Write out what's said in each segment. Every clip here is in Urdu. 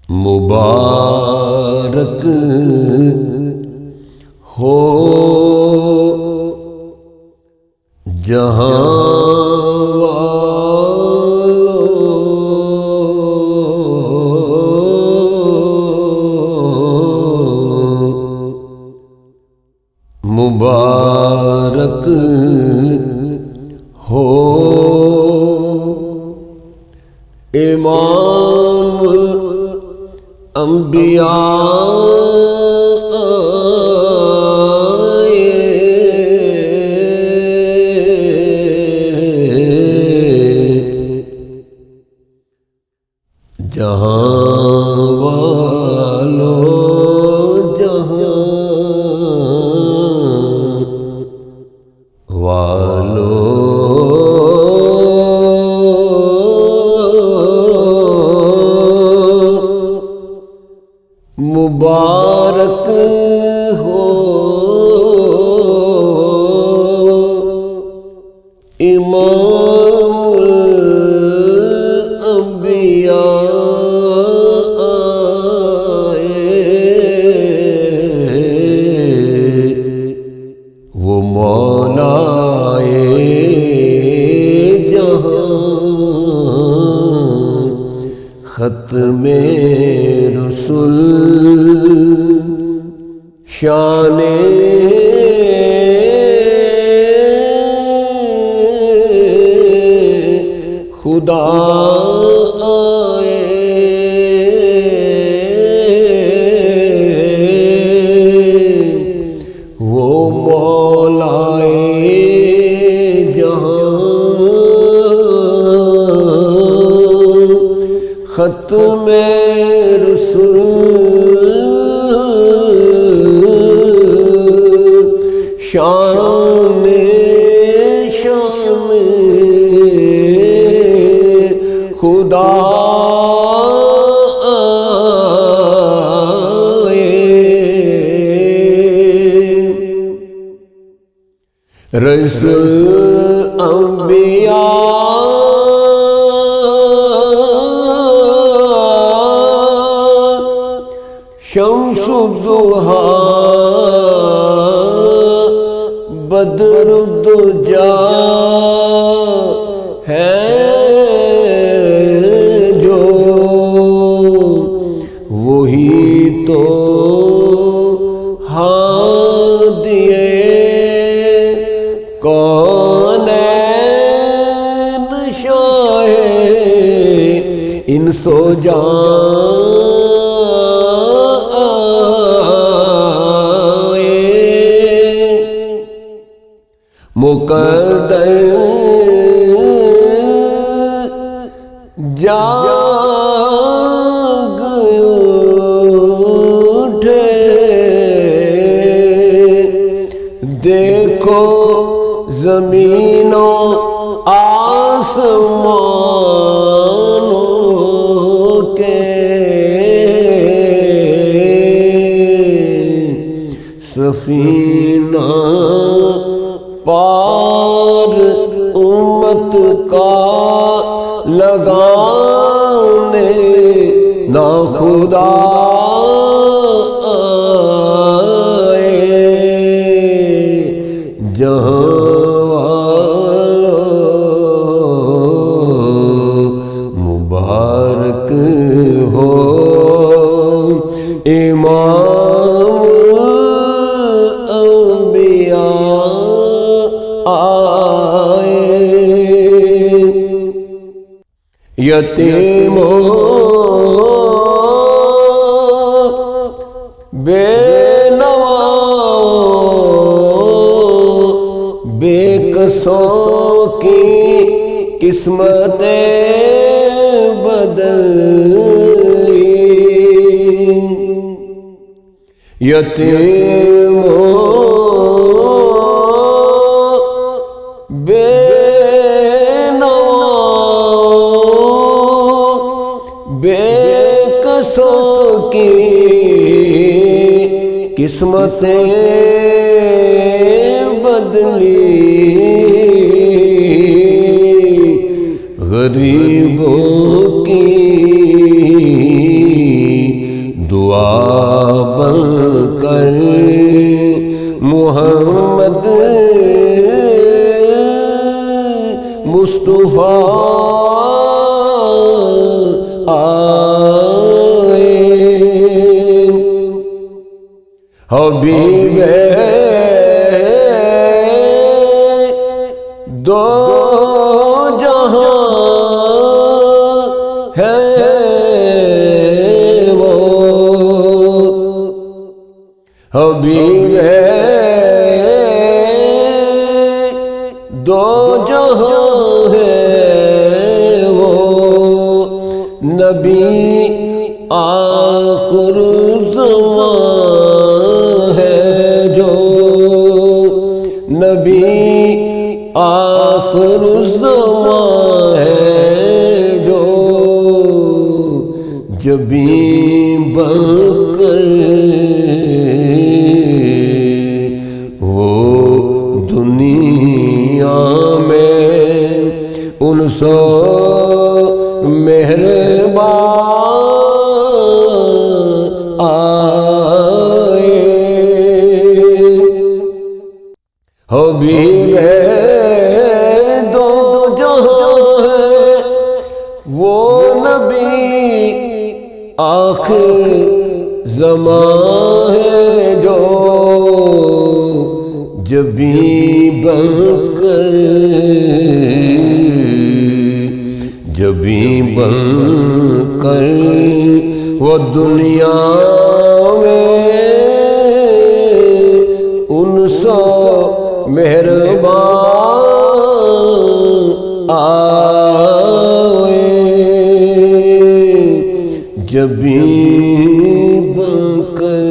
مبارک ہو جہاں مبارک ہو امام انبیاء جہاں والو مبارک ہو امام الانبیاء وہ مولائے جہاں ختم رسول شان خدا آئے وہ مولائے جہاں ختم رسول شان خدا رسول انبیاء شمس الضحیٰ بدر الدجا ہے جو وہی تو ہادیے کونین شاہ انس و جان مقدر جاگ اٹھے دیکھو زمین و آسمانوں کے سفینہ پار امت کا لگانے نہ خدا آئے جہاں مبارک ہو امام یتیموں بے نواؤں بے کسوں کی قسمتیں بدلی یتیموں بے بے بے کسوں کی قسمتیں بدلی، غریبوں کی دعا بن کر محمد مصطفیٰ آئے، حبیب دو جہاں ہے وہ، حبیب دو جہاں ہے وہ، نبی آخر زمان ہے جو، نبی آخر زمان ہے جو، جبیں بن کر وہ دنیا میں ان سو مہربان آئے، حبیب دو جہاں ہے وہ، نبی آخر زمان ہے جو، جبیں بن کر، جبیں بن کر وہ دنیا میں ان سو مہربان آئے، جبیں بن کر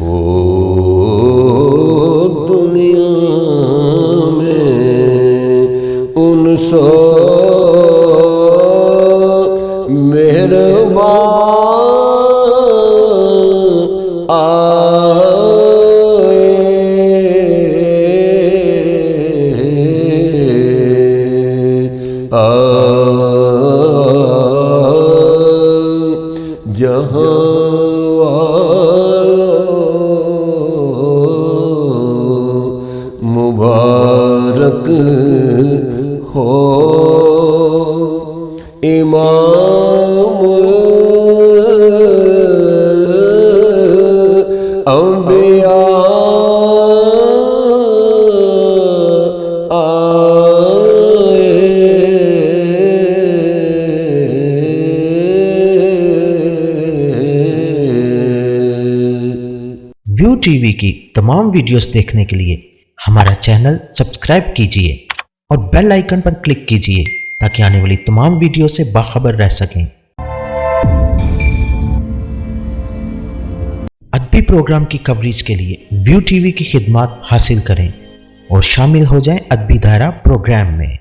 وہ دنیا میں ان سو مہربان آئے، جہاں مبارک ہو امام الانبیاء ویو ٹی وی کی تمام ویڈیوز دیکھنے کے لیے ہمارا چینل سبسکرائب کیجئے اور بیل آئیکن پر کلک کیجئے تاکہ آنے والی تمام ویڈیو سے باخبر رہ سکیں۔ ادبی پروگرام کی کوریج کے لیے ویو ٹی وی کی خدمات حاصل کریں اور شامل ہو جائیں ادبی دائرہ پروگرام میں۔